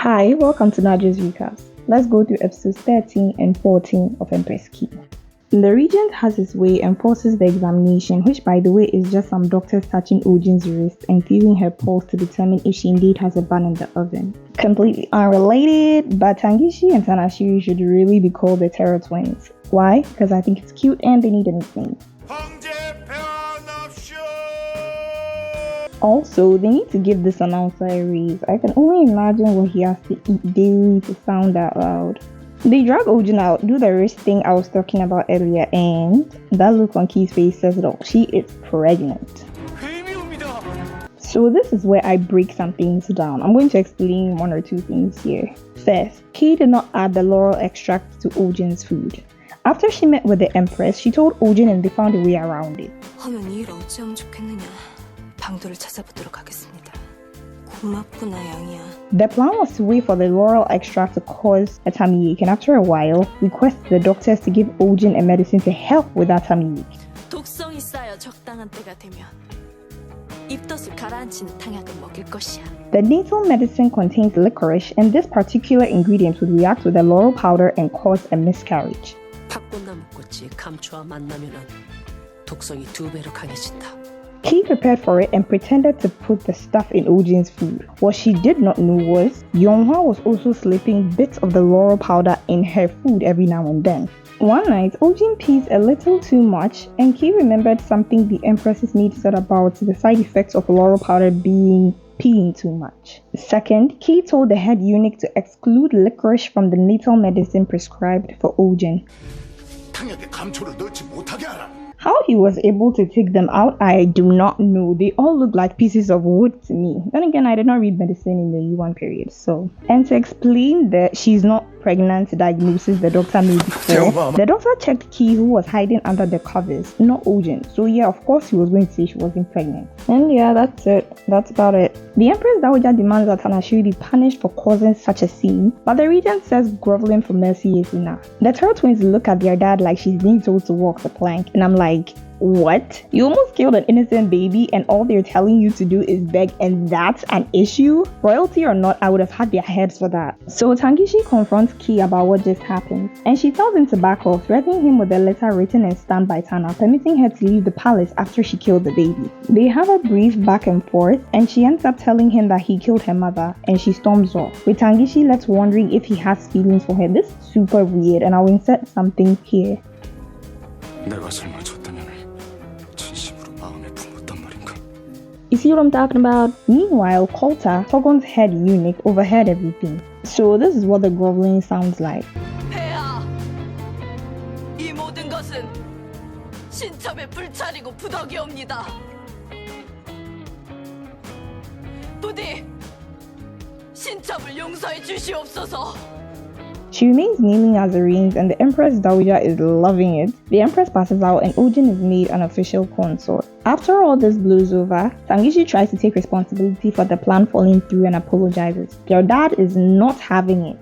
Hi, welcome to Najo's Recast. Let's go through episodes 13 and 14 of Empress Key. The regent has his way and forces the examination, which by the way is just some doctors touching Ojin's wrist and feeling her pulse to determine if she indeed has a bun in the oven. Completely unrelated, but Tangishi and Tanashiri should really be called the Terror Twins. Why? Because I think it's cute and they need a nickname. Also, they need to give this announcer a raise. I can only imagine what he has to eat daily to sound that loud. They drag Ojin out, do the wrist thing I was talking about earlier, and that look on Key's face says it all. She is pregnant. So this is where I break some things down. I'm going to explain one or two things here. First, Key did not add the laurel extract to Ojin's food. After she met with the Empress, she told Ojin and they found a way around it. The plan was to wait for the laurel extract to cause a tummy ache, and after a while, request the doctors to give Ojin a medicine to help with that tummy ache. The natal medicine contains licorice, and this particular ingredient would react with the laurel powder and cause a miscarriage. Key prepared for it and pretended to put the stuff in Ojin's food. What she did not know was Yonghwa was also slipping bits of the laurel powder in her food every now and then. One night, Ojin peed a little too much, and Key remembered something the Empress's maid said about the side effects of laurel powder being peeing too much. Second, Key told the head eunuch to exclude licorice from the natal medicine prescribed for Ojin. How he was able to take them out, I do not know. They all look like pieces of wood to me. Then again, I did not read medicine in the U1 period, so. And to explain that she's not pregnant diagnosis the doctor made before, the doctor checked Key, who was hiding under the covers, not Ojin. So yeah, of course he was going to say she wasn't pregnant. And yeah, that's it. That's about it. The Empress Dowager demands that Tanashiri be punished for causing such a scene, but the regent says groveling for mercy is enough. The Terror Twins look at their dad like she's being told to walk the plank, and I'm like, what? You almost killed an innocent baby and all they're telling you to do is beg, and that's an issue? Royalty or not, I would have had their heads for that. So Tangishi confronts Key about what just happened, and she tells him to back off, threatening him with a letter written and stamped by Tana, permitting her to leave the palace after she killed the baby. They have a brief back and forth, and she ends up telling him that he killed her mother, and she storms off, with Tangishi left wondering if he has feelings for her. This is super weird, and I'll insert something here. You see what I'm talking about? Meanwhile, Kolta, Togon's head eunuch, overheard everything. So this is what the groveling sounds like. She remains kneeling as arranged, and the Empress Dowager is loving it. The Empress passes out and Ojin is made an official consort. After all this blows over, Tangishi tries to take responsibility for the plan falling through and apologizes. Their dad is not having it.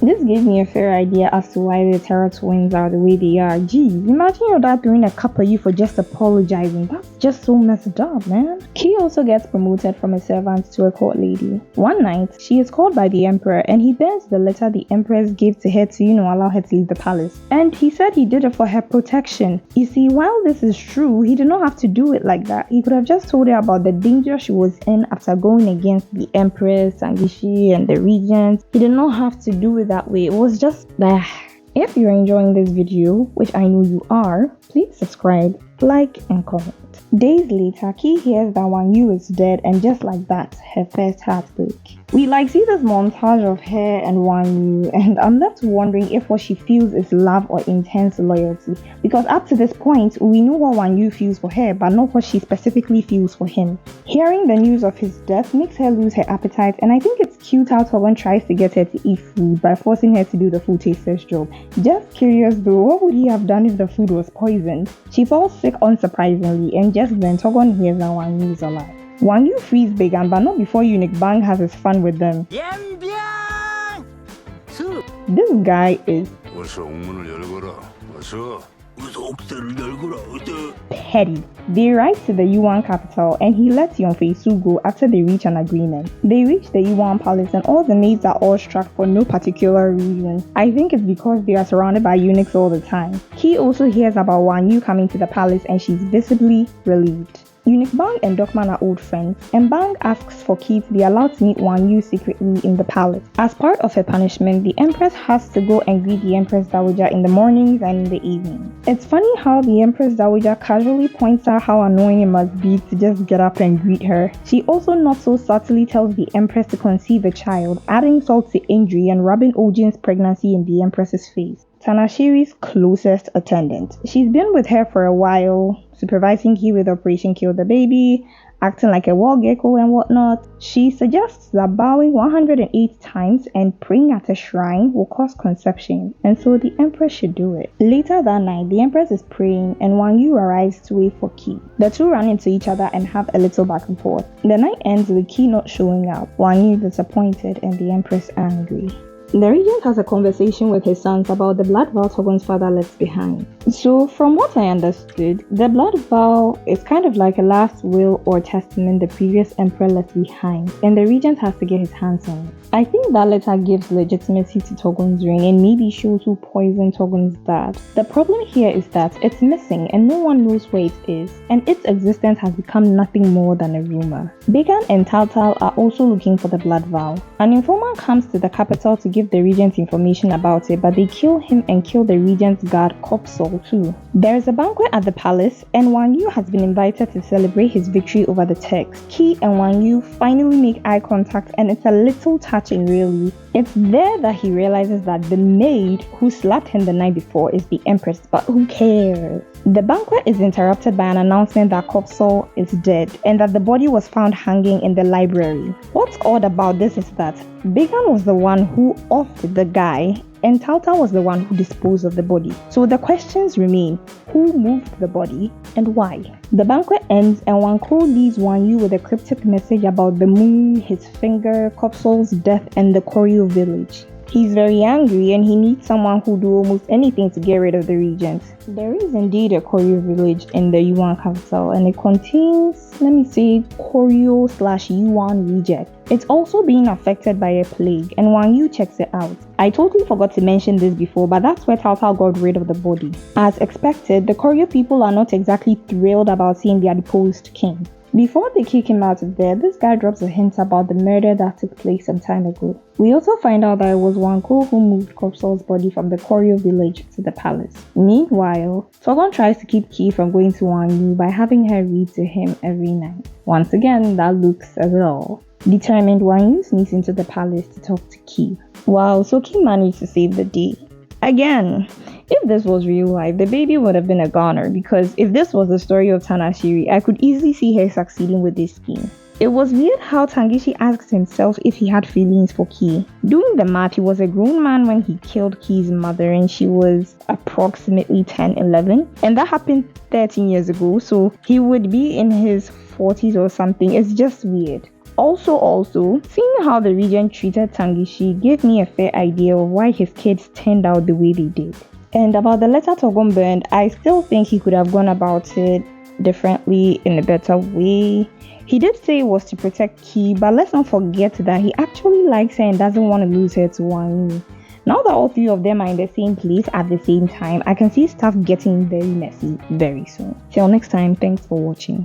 This gave me a fair idea as to why the Terror Twins are the way they are. Geez, imagine your dad throwing a cup at you for just apologizing. That's just so messed up, man. Key also gets promoted from a servant to a court lady. One night, she is called by the Emperor and he burns the letter the Empress gave to her to, allow her to leave the palace. And he said he did it for her protection. You see, while this is true, he did not have to do it like that. He could have just told her about the danger she was in after going against the Empress, Tangishi, and the regent. He did not have to do it that way. It was just that. If you're enjoying this video, which I know you are, please subscribe, like, and comment. Days later, Key hears that Wang Yu is dead, and just like that, her first heartbreak. We see this montage of her and Wang Yu, and I'm left wondering if what she feels is love or intense loyalty. Because up to this point, we know what Wang Yu feels for her, but not what she specifically feels for him. Hearing the news of his death makes her lose her appetite, and I think it's cute how Togon tries to get her to eat food by forcing her to do the food taster's job. Just curious though, what would he have done if the food was poisoned? She falls sick unsurprisingly, and just then Togon hears that Wang Yu is alive. Wang Yu frees Began, but not before Eunuch Bang has his fun with them. This guy is Petty. They ride to the Yuan capital and he lets Yongfei Su go after they reach an agreement. They reach the Yuan palace and all the maids are awestruck for no particular reason. I think it's because they are surrounded by eunuchs all the time. Ki also hears about Wang Yu coming to the palace and she's visibly relieved. Eunuch Bang and Dokman are old friends, and Bang asks for Ki to be allowed to meet Wang Yu secretly in the palace. As part of her punishment, the Empress has to go and greet the Empress Dowager in the mornings and in the evenings. It's funny how the Empress Dowager casually points out how annoying it must be to just get up and greet her. She also not so subtly tells the Empress to conceive a child, adding salt to injury and rubbing Ojin's pregnancy in the Empress's face. Tanashiri's closest attendant. She's been with her for a while, supervising Ki with Operation Kill the Baby, acting like a wall gecko and whatnot. She suggests that bowing 108 times and praying at a shrine will cause conception, and so the Empress should do it. Later that night, the Empress is praying and Wang Yu arrives to wait for Ki. The two run into each other and have a little back and forth. The night ends with Ki not showing up, Wang Yu disappointed and the Empress angry. The regent has a conversation with his sons about the blood vow Togon's father left behind. So from what I understood, the blood vow is kind of like a last will or testament the previous emperor left behind, and the regent has to get his hands on it. I think that letter gives legitimacy to Togon's reign and maybe shows who poisoned Togon's dad. The problem here is that it's missing and no one knows where it is, and its existence has become nothing more than a rumor. Began and Tal Tal are also looking for the blood vow. An informant comes to the capital to give the regent information about it, but they kill him and kill the regent's guard Kopsol too. There is a banquet at the palace and Wang Yu has been invited to celebrate his victory over the Turks. Ki and Wang Yu finally make eye contact and it's a little touching really. It's there that he realizes that the maid who slapped him the night before is the Empress, but who cares? The banquet is interrupted by an announcement that Kopsol is dead and that the body was found hanging in the library. What's odd about this is that Began was the one who offed the guy and Tal Tal was the one who disposed of the body. So the questions remain: who moved the body and why? The banquet ends and Wanko leaves Wang Yu with a cryptic message about the moon, his finger, Kopsol's death and the Koryu village. He's very angry and he needs someone who'll do almost anything to get rid of the regent. There is indeed a Koryu village in the Yuan capital and it contains, Koryu/Yuan reject. It's also being affected by a plague and Wang Yu checks it out. I totally forgot to mention this before, but that's where Cao Cao got rid of the body. As expected, the Koryu people are not exactly thrilled about seeing their deposed king. Before they kick him out of there, this guy drops a hint about the murder that took place some time ago. We also find out that it was Wanko who moved Kopsol's body from the Koryu village to the palace. Meanwhile, Togon tries to keep Ki from going to Wang Yu by having her read to him every night. Once again, that looks as all. Determined, Wang Yu sneaks into the palace to talk to Ki. Wow, so Ki managed to save the day. Again, if this was real life, the baby would have been a goner, because if this was the story of Tanashiri, I could easily see her succeeding with this scheme. It was weird how Tangishi asked himself if he had feelings for Ki. Doing the math, he was a grown man when he killed Ki's mother and she was approximately 10-11, and that happened 13 years ago, so he would be in his 40s or something. It's just weird. Also, seeing how the regent treated Tangishi gave me a fair idea of why his kids turned out the way they did. And about the letter Togon burned, I still think he could have gone about it differently, in a better way. He did say it was to protect Ki, but let's not forget that he actually likes her and doesn't want to lose her to Wang Yu. Now that all three of them are in the same place at the same time, I can see stuff getting very messy very soon. Till next time, thanks for watching.